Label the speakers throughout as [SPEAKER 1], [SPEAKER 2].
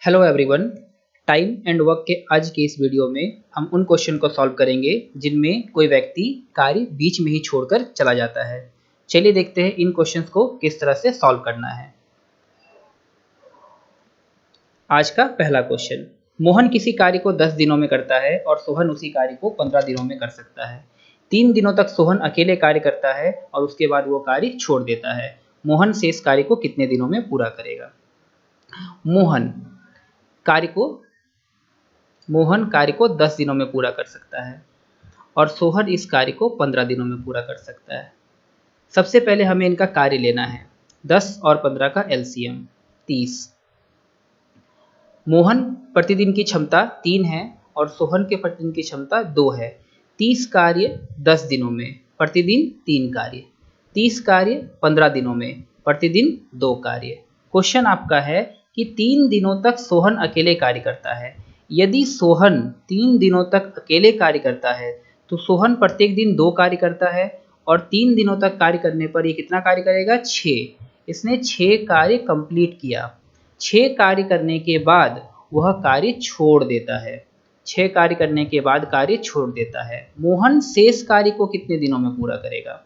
[SPEAKER 1] Hello everyone. Time and work के आज के इस वीडियो में हम उन क्वेश्चन को सॉल्व करेंगे जिनमें कोई व्यक्ति कार्य बीच में ही छोड़कर चला जाता है। चलिए देखते हैं इन क्वेश्चंस को किस तरह से सॉल्व करना है। आज का पहला क्वेश्चन, मोहन किसी कार्य को 10 दिनों में करता है और सोहन उसी कार्य को 15 दिनों में कर सकता है। 3 दिनों तक सोहन अकेले कार्य करता है और उसके बाद वो कार्य छोड़ देता है। मोहन शेष कार्य को कितने दिनों में पूरा करेगा? मोहन कार्य को 10 दिनों में पूरा कर सकता है और सोहन इस कार्य को 15 दिनों में पूरा कर सकता है। सबसे पहले हमें इनका कार्य लेना है। 10 और 15 का एलसीएम 30। मोहन प्रतिदिन की क्षमता 3 है और सोहन के प्रतिदिन की क्षमता 2 है। 30 कार्य 10 दिनों में, प्रतिदिन 3 कार्य। 30 कार्य 15 दिनों में, प्रतिदिन 2 कार्य। क्वेश्चन आपका है कि 3 दिनों तक सोहन अकेले कार्य करता है। यदि सोहन 3 दिनों तक अकेले कार्य करता है तो सोहन प्रत्येक दिन 2 कार्य करता है और 3 दिनों तक कार्य करने पर ये कितना कार्य करेगा? 6। इसने 6 कार्य कंप्लीट किया। 6 कार्य करने के बाद वह कार्य छोड़ देता है। 6 कार्य करने के बाद कार्य छोड़ देता है। मोहन शेष कार्य को कितने दिनों में पूरा करेगा?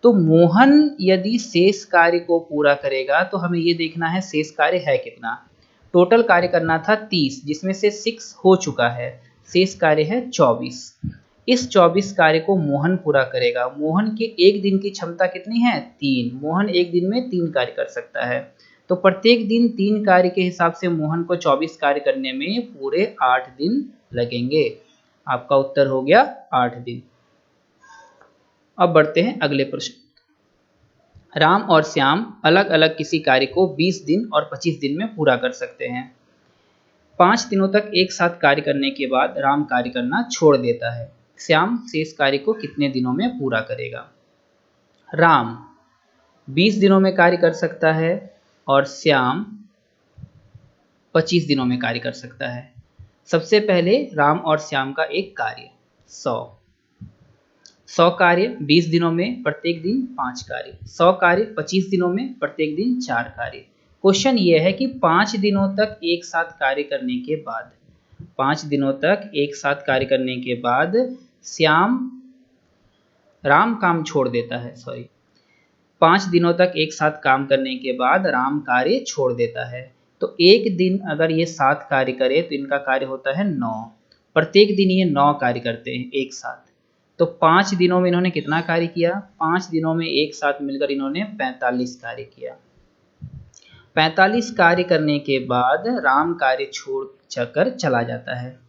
[SPEAKER 1] तो मोहन यदि शेष कार्य को पूरा करेगा तो हमें ये देखना है शेष कार्य है कितना। टोटल कार्य करना था 30, जिसमें से 6 हो चुका है। शेष कार्य है 24। इस 24 कार्य को मोहन पूरा करेगा। मोहन के एक दिन की क्षमता कितनी है? 3। मोहन एक दिन में 3 कार्य कर सकता है, तो प्रत्येक दिन 3 कार्य के हिसाब से मोहन को 24 कार्य करने में पूरे 8 दिन लगेंगे। आपका उत्तर हो गया 8 दिन। अब बढ़ते हैं अगले प्रश्न। राम और श्याम अलग अलग किसी कार्य को 20 दिन और 25 दिन में पूरा कर सकते हैं। 5 दिनों तक एक साथ कार्य करने के बाद राम कार्य करना छोड़ देता है। श्याम शेष कार्य को कितने दिनों में पूरा करेगा? राम 20 दिनों में कार्य कर सकता है और श्याम 25 दिनों में कार्य कर सकता है। सबसे पहले राम और श्याम का एक कार्य 100 कार्य 20 दिनों में, प्रत्येक दिन 5 कार्य। 100 कार्य 25 दिनों में, प्रत्येक दिन 4 कार्य। क्वेश्चन ये है कि 5 दिनों तक एक साथ कार्य करने के बाद, 5 दिनों तक एक साथ कार्य करने के बाद राम काम छोड़ देता है। 5 दिनों तक एक साथ काम करने के बाद राम कार्य छोड़ देता है। तो एक दिन अगर ये 7 कार्य करे तो इनका कार्य होता है 9। प्रत्येक दिन ये 9 कार्य करते हैं एक साथ। तो 5 दिनों में इन्होंने कितना कार्य किया? 5 दिनों में एक साथ मिलकर इन्होंने 45 कार्य किया। 45 कार्य करने के बाद राम कार्य छोड़ कर चला जाता है।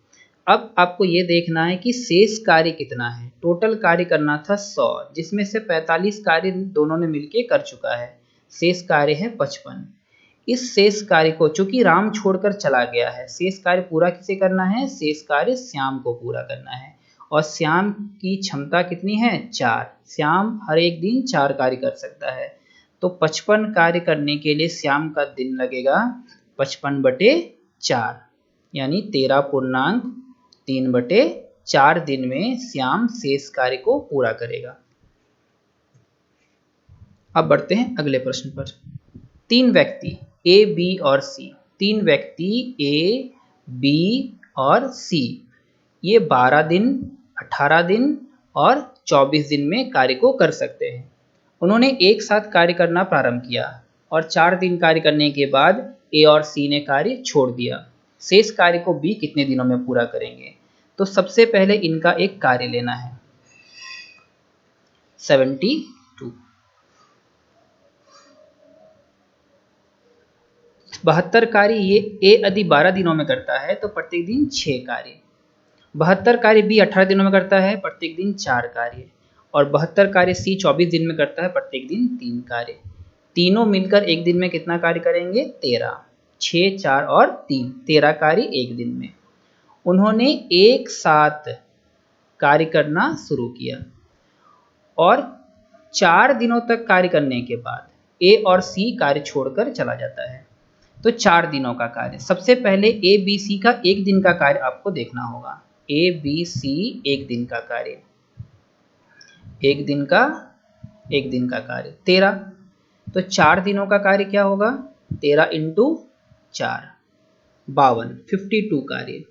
[SPEAKER 1] अब आपको ये देखना है कि शेष कार्य कितना है। टोटल कार्य करना था 100, जिसमें से 45 कार्य दोनों ने मिलके कर चुका है। शेष कार्य है 55। इस शेष कार्य को, चूंकि राम छोड़कर चला गया है, शेष कार्य पूरा किसे करना है? शेष कार्य श्याम को पूरा करना है। और श्याम की क्षमता कितनी है? 4। श्याम हर एक दिन 4 कार्य कर सकता है। तो 55 कार्य करने के लिए श्याम का दिन लगेगा 55/4, यानी 13.3/4 दिन में श्याम शेष कार्य को पूरा करेगा। अब बढ़ते हैं अगले प्रश्न पर। 3 व्यक्ति ए, बी और सी, 3 व्यक्ति ए, बी और सी, ये 12 दिन, 18 दिन और 24 दिन में कार्य को कर सकते हैं। उन्होंने एक साथ कार्य करना प्रारंभ किया और 4 दिन कार्य करने के बाद ए और सी ने कार्य छोड़ दिया। शेष कार्य को बी कितने दिनों में पूरा करेंगे? तो सबसे पहले इनका एक कार्य लेना है 72। 72 कार्य ये ए यदि 12 दिनों में करता है तो प्रत्येक दिन 6 कार्य। 72 कार्य बी 18 दिनों में करता है, प्रत्येक दिन 4 कार्य। और 72 कार्य सी 24 दिन में करता है, प्रत्येक दिन 3 कार्य। तीनों मिलकर एक दिन में कितना कार्य करेंगे? 13। 6, 4 और 3, 13 कार्य एक दिन में। उन्होंने एक साथ कार्य करना शुरू किया और 4 दिनों तक कार्य करने के बाद ए और सी कार्य छोड़कर चला जाता है। तो 4 दिनों का कार्य, सबसे पहले ए बी सी का एक दिन का कार्य आपको देखना होगा। ए बी सी एक दिन का कार्य, एक दिन का कार्य 13। तो 4 दिनों का कार्य क्या होगा? 13 × 4, 52 कार्य।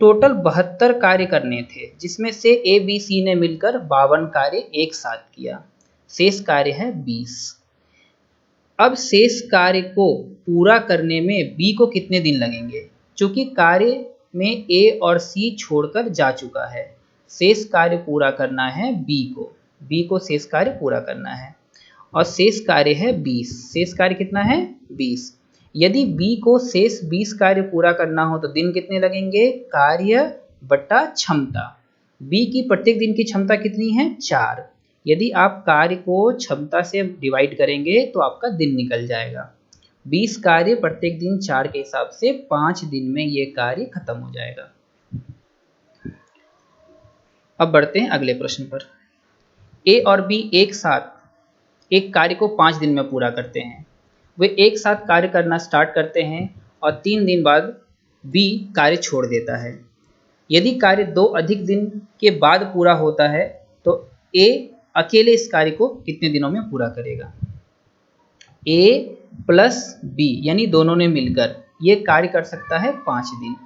[SPEAKER 1] टोटल 72 कार्य करने थे, जिसमें से ए बी सी ने मिलकर 52 कार्य एक साथ किया। शेष कार्य है 20। अब शेष कार्य को पूरा करने में बी को कितने दिन लगेंगे? चूंकि कार्य में ए और सी छोड़कर जा चुका है, शेष कार्य पूरा करना है बी को शेष कार्य पूरा करना है, और शेष कार्य है 20। शेष कार्य कितना है? 20। यदि बी को शेष 20 कार्य पूरा करना हो तो दिन कितने लगेंगे? कार्य बटा क्षमता। बी की प्रत्येक दिन की क्षमता कितनी है? 4। यदि आप कार्य को क्षमता से डिवाइड करेंगे तो आपका दिन निकल जाएगा। 20 कार्य प्रत्येक दिन 4 के हिसाब से 5 दिन में ये कार्य खत्म हो जाएगा। अब बढ़ते हैं अगले प्रश्न पर। ए और बी एक साथ एक कार्य को 5 दिन में पूरा करते हैं। वे एक साथ कार्य करना स्टार्ट करते हैं और 3 दिन बाद बी कार्य छोड़ देता है। यदि कार्य 2 अधिक दिन के बाद पूरा होता है तो ए अकेले इस कार्य को कितने दिनों में पूरा करेगा? ए प्लस बी यानी दोनों ने मिलकर ये कार्य कर सकता है 5 दिन।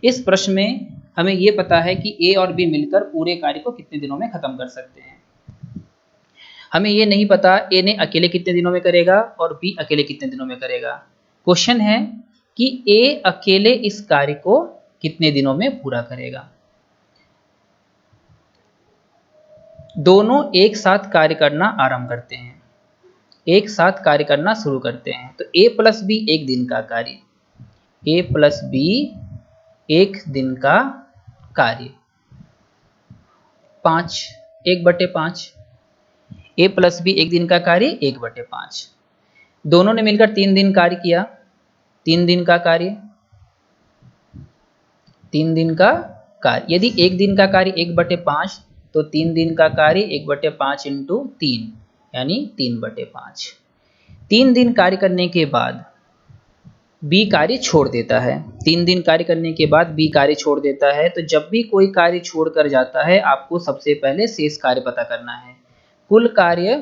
[SPEAKER 1] इस प्रश्न में हमें ये पता है कि ए और बी मिलकर पूरे कार्य को कितने दिनों में खत्म कर सकते हैं। हमें ये नहीं पता ए ने अकेले कितने दिनों में करेगा और बी अकेले कितने दिनों में करेगा। क्वेश्चन है कि ए अकेले इस कार्य को कितने दिनों में पूरा करेगा। दोनों एक साथ कार्य करना आरंभ करते हैं, एक साथ कार्य करना शुरू करते हैं। तो ए प्लस बी एक दिन का कार्य, ए प्लस बी एक दिन का कार्य 5, 1/5। ए प्लस बी एक दिन का कार्य 1/5। दोनों ने मिलकर 3 दिन कार्य किया, 3 दिन का कार्य, 3 दिन का कार्य। यदि एक दिन का कार्य 1/5 तो 3 दिन का कार्य 1/5 इंटू 3 यानी 3/5। 3 दिन कार्य करने के बाद बी कार्य छोड़ देता है। 3 दिन कार्य करने के बाद बी कार्य छोड़ देता है। तो जब भी कोई कार्य छोड़कर जाता है आपको सबसे पहले शेष कार्य पता करना है। कुल कार्य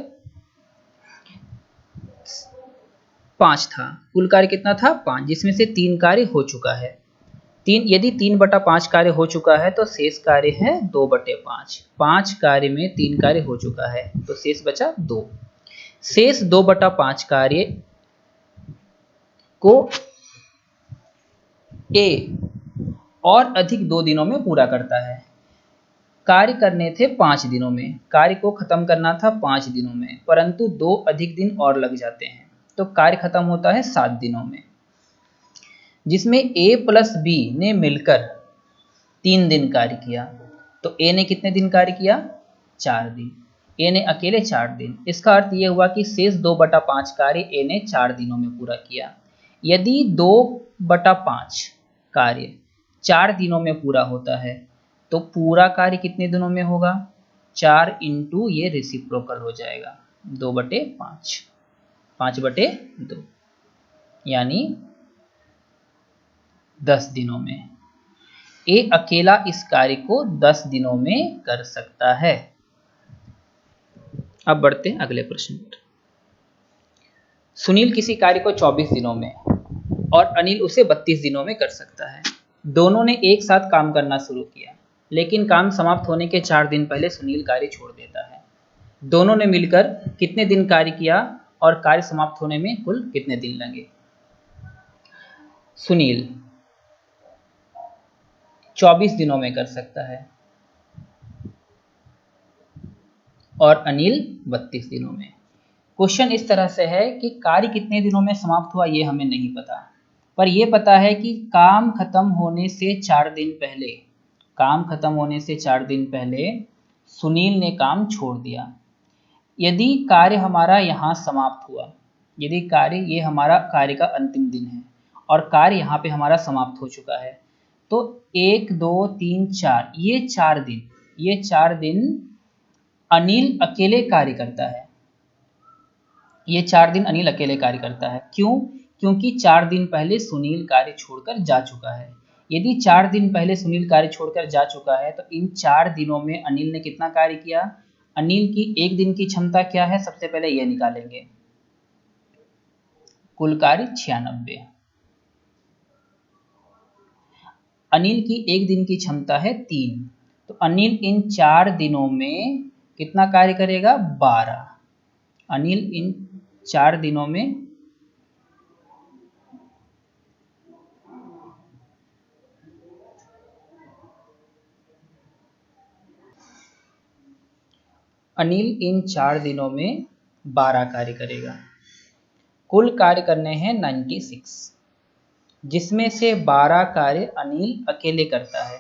[SPEAKER 1] 5 था, कुल कार्य कितना था? 5, जिसमें से 3 कार्य हो चुका है। यदि 3/5 कार्य हो चुका है तो शेष कार्य है 2/5। 5 कार्य में 3 कार्य हो चुका है तो शेष बचा 2। शेष 2/5 कार्य को ए और अधिक 2 दिनों में पूरा करता है। कार्य करने थे 5 दिनों में, कार्य को खत्म करना था 5 दिनों में, परंतु 2 अधिक दिन और लग जाते हैं तो कार्य खत्म होता है 7 दिनों में, जिसमें ए प्लस बी ने मिलकर 3 दिन कार्य किया। तो ए ने कितने दिन कार्य किया? 4 दिन। ए ने अकेले 4 दिन। इसका अर्थ यह हुआ कि शेष 2/5 कार्य ए ने 4 दिनों में पूरा किया। यदि 2/5 कार्य 4 दिनों में पूरा होता है तो पूरा कार्य कितने दिनों में होगा? 4 इंटू ये रेसिप्रोकल हो जाएगा 2/5, 5/2 यानी 10 दिनों में। ए अकेला इस कार्य को 10 दिनों में कर सकता है। अब बढ़ते हैं अगले प्रश्न पर। सुनील किसी कार्य को 24 दिनों में और अनिल उसे 32 दिनों में कर सकता है। दोनों ने एक साथ काम करना शुरू किया, लेकिन काम समाप्त होने के 4 दिन पहले सुनील कार्य छोड़ देता है। दोनों ने मिलकर कितने दिन कार्य किया और कार्य समाप्त होने में कुल कितने दिन लगे? सुनील 24 दिनों में कर सकता है और अनिल 32 दिनों में। क्वेश्चन इस तरह से है कि कार्य कितने दिनों में समाप्त हुआ ये हमें नहीं पता, पर यह पता है कि काम खत्म होने से 4 दिन पहले, काम खत्म होने से 4 दिन पहले सुनील ने काम छोड़ दिया। यदि कार्य हमारा यहाँ समाप्त हुआ, यदि कार्य ये हमारा कार्य का अंतिम दिन है और कार्य यहाँ पे हमारा समाप्त हो चुका है, तो 1 2 3 4 ये 4 दिन अनिल अकेले कार्य करता है। ये 4 दिन अनिल अकेले कार्य करता है। क्यों? क्योंकि 4 दिन पहले सुनील कार्य छोड़कर जा चुका है। यदि 4 दिन पहले सुनील कार्य छोड़कर जा चुका है तो इन 4 दिनों में अनिल ने कितना कार्य किया? अनिल की एक दिन की क्षमता क्या है? सबसे पहले यह निकालेंगे। कुल कार्य 96। अनिल की एक दिन की क्षमता है 3, तो अनिल इन 4 दिनों में कितना कार्य करेगा? 12। अनिल इन 4 दिनों में अनिल इन 4 दिनों में 12 कार्य करेगा। कुल कार्य करने हैं 96, जिसमें से 12 कार्य अनिल अकेले करता है।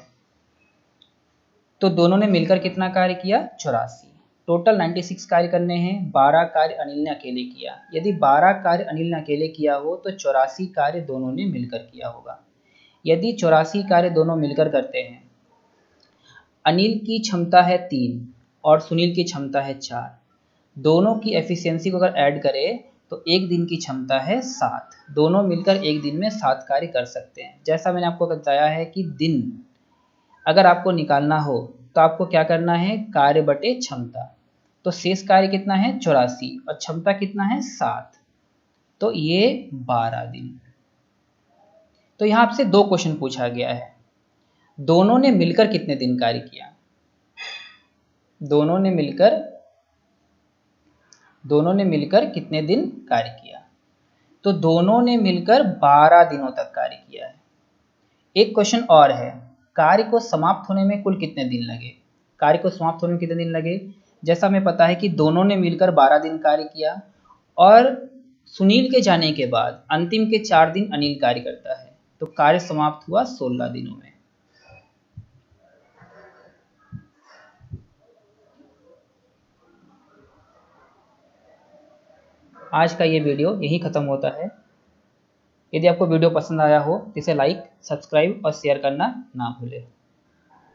[SPEAKER 1] तो दोनों ने मिलकर कितना कार्य किया? 84। टोटल 96 कार्य करने हैं, 12 कार्य अनिल ने अकेले किया। यदि 12 कार्य अनिल ने अकेले किया हो तो 84 कार्य दोनों ने मिलकर किया होगा। यदि 84 कार्य दोनों मिलकर करते हैं, अनिल की क्षमता है 3 और सुनील की क्षमता है 4, दोनों की एफिशिएंसी को अगर ऐड करें तो एक दिन की क्षमता है 7। दोनों मिलकर एक दिन में 7 कार्य कर सकते हैं। जैसा मैंने आपको बताया है कि दिन अगर आपको निकालना हो तो आपको क्या करना है? कार्य बटे क्षमता। तो शेष कार्य कितना है? 84 और क्षमता कितना है? 7, तो ये 12 दिन। तो यहाँ आपसे 2 क्वेश्चन पूछा गया है, दोनों ने मिलकर कितने दिन कार्य किया? दोनों ने मिलकर कितने दिन कार्य किया? तो दोनों ने मिलकर 12 दिनों तक कार्य किया है। एक क्वेश्चन और है, कार्य को समाप्त होने में कुल कितने दिन लगे? कार्य को समाप्त होने में कितने दिन लगे? जैसा हमें पता है कि दोनों ने मिलकर 12 दिन कार्य किया और सुनील के जाने के बाद अंतिम के 4 दिन अनिल कार्य करता है, तो कार्य समाप्त हुआ 16 दिनों में। आज का ये वीडियो यही खत्म होता है। यदि आपको वीडियो पसंद आया हो तो इसे लाइक, सब्सक्राइब और शेयर करना ना भूलें।